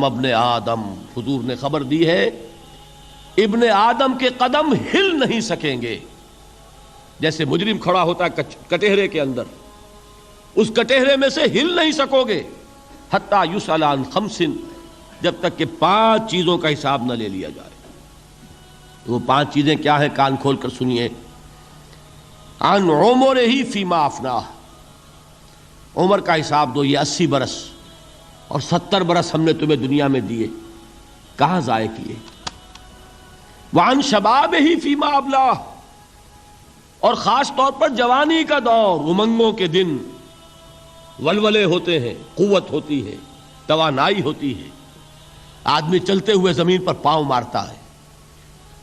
ابن آدم، حضور نے خبر دی ہے ابن آدم کے قدم ہل نہیں سکیں گے. جیسے مجرم کھڑا ہوتا ہے کٹہرے کے اندر، اس کٹہرے میں سے ہل نہیں سکو گے حتی یسأل عن خمس، جب تک کہ 5 چیزوں کا حساب نہ لے لیا جائے. وہ 5 چیزیں کیا ہیں؟ کان کھول کر سنیے. عن عمرہ فیما افناہ، عمر کا حساب دو. یہ 80 برس اور 70 برس ہم نے تمہیں دنیا میں دیے، کہاں ضائع کیے؟ وعن شبابہ فیما ابلاہ، اور خاص طور پر جوانی کا دور، امنگوں کے دن، ولولے ہوتے ہیں، قوت ہوتی ہے، توانائی ہوتی ہے، آدمی چلتے ہوئے زمین پر پاؤں مارتا ہے،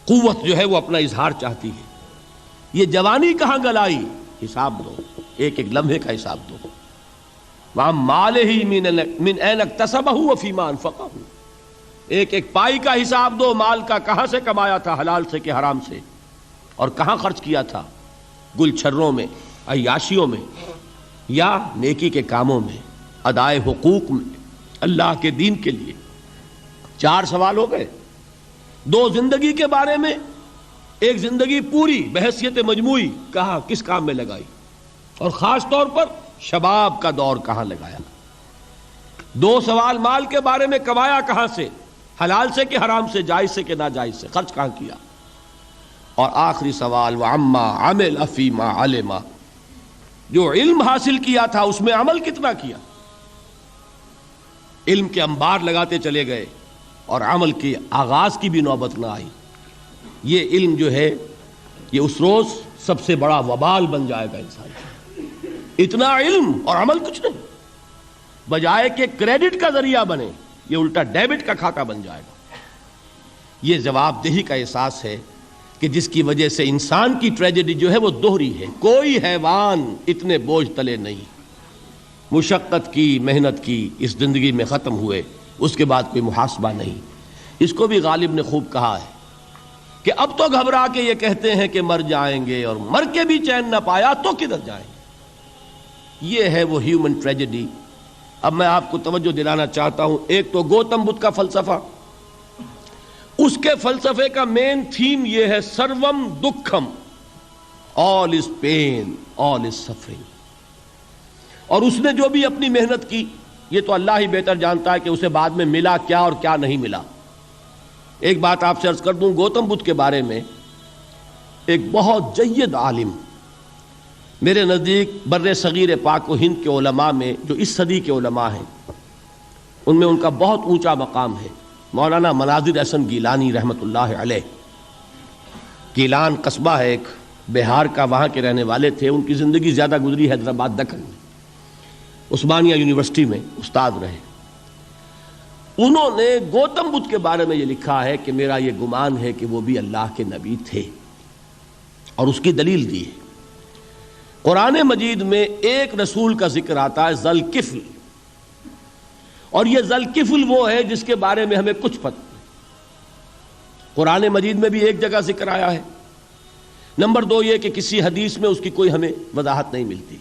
قوت جو ہے وہ اپنا اظہار چاہتی ہے. یہ جوانی کہاں گلائی؟ حساب دو، ایک ایک لمحے کا حساب دو. وَعَن مَالِهِ مِنْ أَيْنَ اكْتَسَبَهُ وَفِيمَا أَنْفَقَهُ، ایک ایک پائی کا حساب دو. مال کا کہاں سے کمایا تھا، حلال سے کہ حرام سے، اور کہاں خرچ کیا تھا، گل چھروں میں، عیاشیوں میں، یا نیکی کے کاموں میں، ادائے حقوق میں، اللہ کے دین کے لیے. 4 سوال ہو گئے. 2 زندگی کے بارے میں، ایک زندگی پوری بحیثیت مجموعی کہاں کس کام میں لگائی، اور خاص طور پر شباب کا دور کہاں لگایا. 2 سوال مال کے بارے میں، کمایا کہاں سے، حلال سے کہ حرام سے، جائز سے کہ ناجائز سے، خرچ کہاں کیا. اور آخری سوال وعما عمل فیما علم، جو علم حاصل کیا تھا اس میں عمل کتنا کیا. علم کے انبار لگاتے چلے گئے اور عمل کے آغاز کی بھی نوبت نہ آئی. یہ علم جو ہے یہ اس روز سب سے بڑا وبال بن جائے گا انسان. اتنا علم اور عمل کچھ نہیں، بجائے کہ کریڈٹ کا ذریعہ بنے یہ الٹا ڈیبٹ کا کھاتا بن جائے گا. یہ جواب دہی کا احساس ہے کہ جس کی وجہ سے انسان کی ٹریجڈی جو ہے وہ دوہری ہے. کوئی حیوان اتنے بوجھ تلے نہیں، مشقت کی، محنت کی، اس زندگی میں ختم ہوئے، اس کے بعد کوئی محاسبہ نہیں. اس کو بھی غالب نے خوب کہا ہے کہ اب تو گھبرا کے یہ کہتے ہیں کہ مر جائیں گے، اور مر کے بھی چین نہ پایا تو کدھر جائیں گے. یہ ہے وہ ہیومن ٹریجڈی. اب میں آپ کو توجہ دلانا چاہتا ہوں. ایک تو گوتم بدھ کا فلسفہ، اس کے فلسفے کا مین تھیم یہ ہے سروم دکھم، آل از پین، آل از سفرنگ. اور اس نے جو بھی اپنی محنت کی یہ تو اللہ ہی بہتر جانتا ہے کہ اسے بعد میں ملا کیا اور کیا نہیں ملا. ایک بات آپ سے عرض کر دوں گوتم بدھ کے بارے میں. ایک بہت جید عالم، میرے نزدیک بر صغیر پاک و ہند کے علماء میں جو اس صدی کے علماء ہیں ان میں ان کا بہت اونچا مقام ہے، مولانا مناظر احسن گیلانی رحمۃ اللہ علیہ. گیلان قصبہ ہے ایک بہار کا، وہاں کے رہنے والے تھے. ان کی زندگی زیادہ گزری حیدرآباد دکن میں، عثمانیہ یونیورسٹی میں استاد رہے. انہوں نے گوتم بدھ کے بارے میں یہ لکھا ہے کہ میرا یہ گمان ہے کہ وہ بھی اللہ کے نبی تھے، اور اس کی دلیل دی ہے. قرآن مجید میں ایک رسول کا ذکر آتا ہے ذل کفل، اور یہ ذل کفل وہ ہے جس کے بارے میں ہمیں کچھ پتہ نہیں. قرآن مجید میں بھی ایک جگہ ذکر آیا ہے. نمبر 2 یہ کہ کسی حدیث میں اس کی کوئی ہمیں وضاحت نہیں ملتی،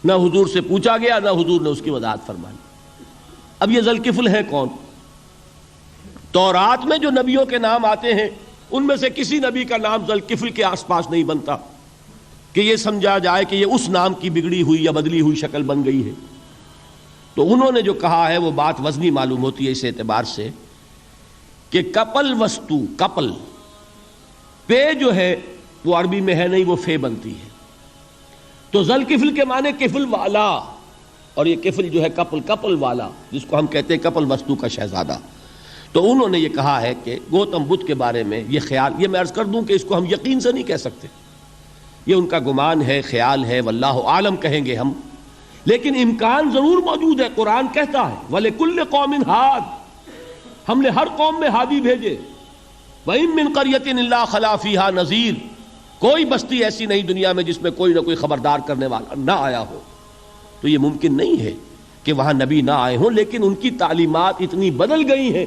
نہ حضور سے پوچھا گیا نہ حضور نے اس کی وضاحت فرمائی. اب یہ ذل کفل ہے کون؟ تورات میں جو نبیوں کے نام آتے ہیں ان میں سے کسی نبی کا نام ذل کفل کے آس پاس نہیں بنتا کہ یہ سمجھا جائے کہ یہ اس نام کی بگڑی ہوئی یا بدلی ہوئی شکل بن گئی ہے. تو انہوں نے جو کہا ہے وہ بات وزنی معلوم ہوتی ہے اس اعتبار سے کہ کپل وستو، کپل پے جو ہے وہ عربی میں ہے نہیں، وہ فے بنتی ہے. تو ذل کفل کے معنی کفل والا، اور یہ کفل جو ہے کپل، کپل والا، جس کو ہم کہتے ہیں کپل وستو کا شہزادہ. تو انہوں نے یہ کہا ہے کہ گوتم بدھ کے بارے میں یہ خیال، یہ میں عرض کر دوں کہ اس کو ہم یقین سے نہیں کہہ سکتے، یہ ان کا گمان ہے، خیال ہے، واللہ عالم کہیں گے ہم، لیکن امکان ضرور موجود ہے. قرآن کہتا ہے وَلِكُلِّ قَوْمٍ ہاد، ہم نے ہر قوم میں ہادی بھیجے. وَإِن مِّن قَرْيَةٍ إِلَّا خَلَا فِيهَا نَذِيرٌ، کوئی بستی ایسی نہیں دنیا میں جس میں کوئی نہ کوئی خبردار کرنے والا نہ آیا ہو. تو یہ ممکن نہیں ہے کہ وہاں نبی نہ آئے ہوں، لیکن ان کی تعلیمات اتنی بدل گئی ہیں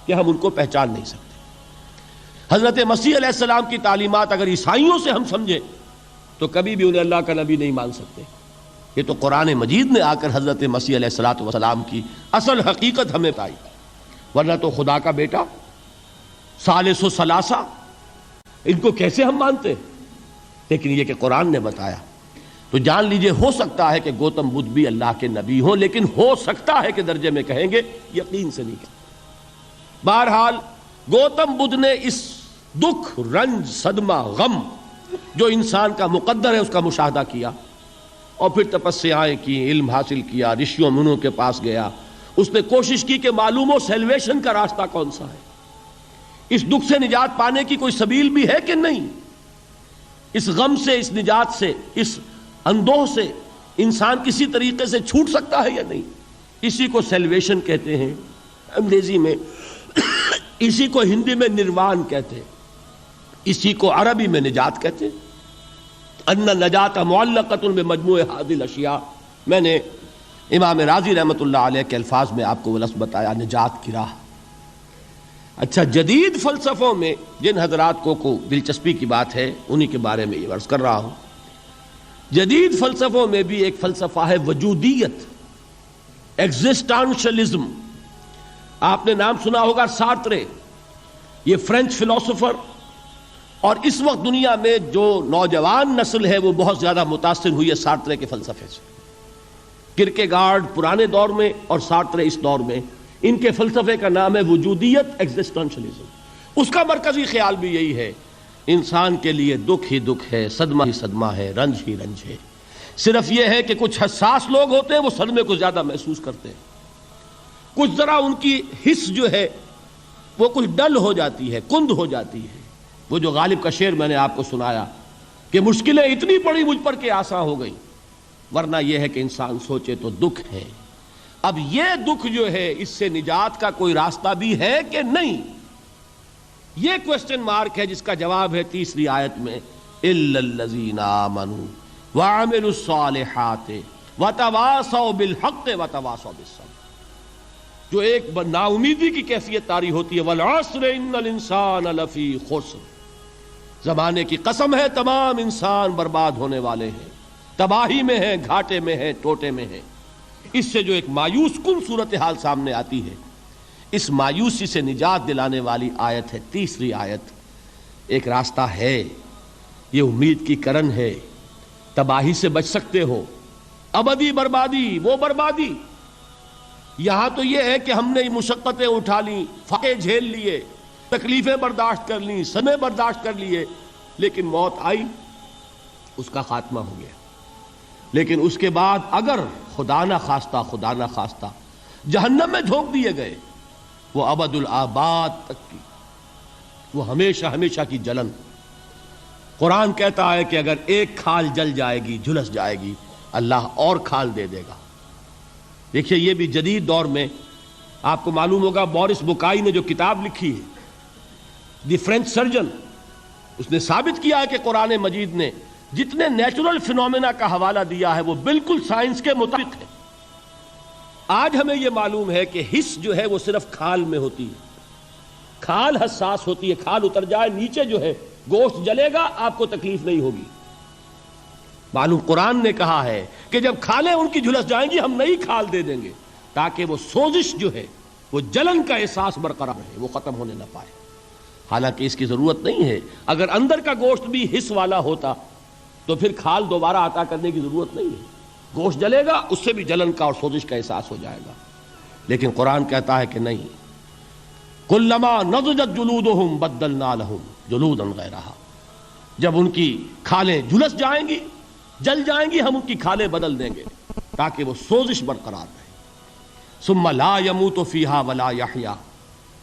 کہ ہم ان کو پہچان نہیں سکتے. حضرت مسیح علیہ السلام کی تعلیمات اگر عیسائیوں سے ہم سمجھیں تو کبھی بھی انہیں اللہ کا نبی نہیں مان سکتے. یہ تو قرآن مجید نے آ کر حضرت مسیح علیہ السلام کی اصل حقیقت ہمیں بتائی. ورنہ تو خدا کا بیٹا ثالث و ثلاثہ، ان کو کیسے ہم مانتے؟ لیکن یہ کہ قرآن نے بتایا تو جان لیجئے ہو سکتا ہے کہ گوتم بدھ بھی اللہ کے نبی ہوں، لیکن ہو سکتا ہے کہ درجے میں کہیں گے، یقین سے نہیں کہیں۔ بہرحال گوتم بدھ نے اس دکھ، رنج، صدمہ، غم جو انسان کا مقدر ہے اس کا مشاہدہ کیا، اور پھر تپسیائیں کی، علم حاصل کیا، رشیوں منوں کے پاس گیا، اس نے کوشش کی کہ معلوم ہو سیلویشن کا راستہ کون سا ہے، اس دکھ سے نجات پانے کی کوئی سبیل بھی ہے کہ نہیں، اس غم سے، اس نجات سے، اس اندوہ سے انسان کسی طریقے سے چھوٹ سکتا ہے یا نہیں۔ اسی کو سیلویشن کہتے ہیں انگریزی میں، اسی کو ہندی میں نروان کہتے ہیں، اسی کو عربی میں نجات کہتے ہیں۔ ان النجات معلقۃ بمجموع هذه الاشیاء، میں نے امام رازی رحمۃ اللہ علیہ کے الفاظ میں آپ کو وہ لفظ بتایا، نجات کی راہ۔ اچھا، جدید فلسفوں میں جن حضرات کو دلچسپی کی بات ہے انہی کے بارے میں یہ عرض کر رہا ہوں۔ جدید فلسفوں میں بھی ایک فلسفہ ہے وجودیت، ایگزسٹانشلزم۔ آپ نے نام سنا ہوگا سارترے، یہ فرینچ فلسفر، اور اس وقت دنیا میں جو نوجوان نسل ہے وہ بہت زیادہ متاثر ہوئی ہے سارترے کے فلسفے سے۔ کرکیگارڈ پرانے دور میں اور سارترے اس دور میں، ان کے فلسفے کا نام ہے وجودیت، ایگزسٹانشلزم۔ اس کا مرکزی خیال بھی یہی ہے، انسان کے لیے دکھ ہی دکھ ہے، صدمہ ہی صدمہ ہے، رنج ہی رنج ہے۔ صرف یہ ہے کہ کچھ حساس لوگ ہوتے ہیں وہ صدمے کو زیادہ محسوس کرتے ہیں، کچھ ذرا ان کی حس جو ہے وہ کچھ ڈل ہو جاتی ہے، کند ہو جاتی ہے۔ وہ جو غالب کا شعر میں نے آپ کو سنایا کہ مشکلیں اتنی پڑی مجھ پر کہ آساں ہو گئی، ورنہ یہ ہے کہ انسان سوچے تو دکھ ہے۔ اب یہ دکھ جو ہے اس سے نجات کا کوئی راستہ بھی ہے کہ نہیں، یہ کوسچن مارک ہے، جس کا جواب ہے تیسری آیت میں الا الذین آمنوا وعملوا الصالحات وتواصوا بالحق وتواصوا بالصبر۔ جو ایک نا امیدی کی کیفیت طاری ہوتی ہے، والعصر ان الانسان لفی خسر، زمانے کی قسم ہے تمام انسان برباد ہونے والے ہیں، تباہی میں ہیں، گھاٹے میں ہیں، ٹوٹے میں ہیں۔ اس سے جو ایک مایوس کن صورتحال سامنے آتی ہے، اس مایوسی سے نجات دلانے والی آیت ہے تیسری آیت۔ ایک راستہ ہے، یہ امید کی کرن ہے، تباہی سے بچ سکتے ہو، ابدی بربادی وہ بربادی۔ یہاں تو یہ ہے کہ ہم نے مشقتیں اٹھا لیں، فقے جھیل لیے، تکلیفیں برداشت کر لیں، صدمے برداشت کر لیے، لیکن موت آئی، اس کا خاتمہ ہو گیا۔ لیکن اس کے بعد اگر خدا نہ خواستہ جہنم میں جھونک دیے گئے، وہ ابد الآباد تک کی، وہ ہمیشہ ہمیشہ کی جلن۔ قرآن کہتا ہے کہ اگر ایک کھال جل جائے گی، جھلس جائے گی، اللہ اور کھال دے دے گا۔ دیکھیے، یہ بھی جدید دور میں آپ کو معلوم ہوگا، بورس بکائی نے جو کتاب لکھی ہے دی فرینچ سرجن، اس نے ثابت کیا ہے کہ قرآن مجید نے جتنے نیچرل فینومینا کا حوالہ دیا ہے وہ بالکل سائنس کے مطابق ہے۔ آج ہمیں یہ معلوم ہے کہ حس جو ہے وہ صرف کھال میں ہوتی ہے، کھال حساس ہوتی ہے، کھال اتر جائے نیچے جو ہے گوشت جلے گا، آپ کو تکلیف نہیں ہوگی۔ معلوم قرآن نے کہا ہے کہ جب کھالیں ان کی جھلس جائیں گی، ہم نئی کھال دے دیں گے تاکہ وہ سوزش جو ہے، وہ جلن کا احساس برقرار رہے، وہ ختم ہونے نہ پائے۔ حالانکہ اس کی ضرورت نہیں ہے، اگر اندر کا گوشت بھی حس والا ہوتا تو پھر کھال دوبارہ عطا کرنے کی ضرورت نہیں ہے، گوشت جلے گا، اس سے بھی جلن کا اور سوزش کا احساس ہو جائے گا۔ لیکن قرآن کہتا ہے کہ نہیں، کلما نضجت جلودہم بدلنا لہم جلودا غیرہا، جب ان کی کھالیں جھلس جائیں گی، جل جائیں گی، ہم ان کی کھالیں بدل دیں گے تاکہ وہ سوزش برقرار رہے۔ ثم لا يموت فیہا ولا یحیا،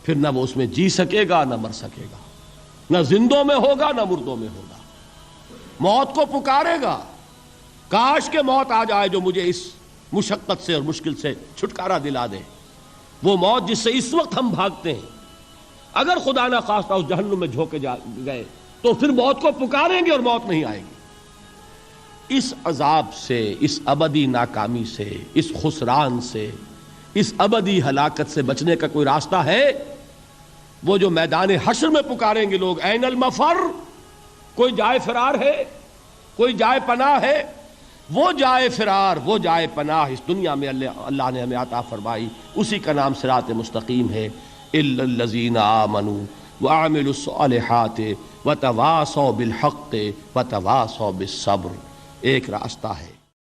پھر نہ وہ اس میں جی سکے گا نہ مر سکے گا، نہ زندوں میں ہوگا نہ مردوں میں ہوگا۔ موت کو پکارے گا، کاش کہ موت آ جائے جو مجھے اس مشقت سے اور مشکل سے چھٹکارا دلا دے۔ وہ موت جس سے اس وقت ہم بھاگتے ہیں، اگر خدا نہ خواستہ اس جہنم میں جھونکے گئے تو پھر موت کو پکاریں گے اور موت نہیں آئے گی۔ اس عذاب سے، اس ابدی ناکامی سے، اس خسران سے، اس ابدی ہلاکت سے بچنے کا کوئی راستہ ہے؟ وہ جو میدان حشر میں پکاریں گے لوگ، این المفر، کوئی جائے فرار ہے، کوئی جائے پناہ ہے؟ وہ جائے فرار، وہ جائے پناہ اس دنیا میں اللہ نے ہمیں عطا فرمائی، اسی کا نام صراط مستقیم ہے۔ الا الذین آمنوا وعملوا الصالحات وتواصوا بالحق وتواصوا بالصبر. ایک راستہ ہے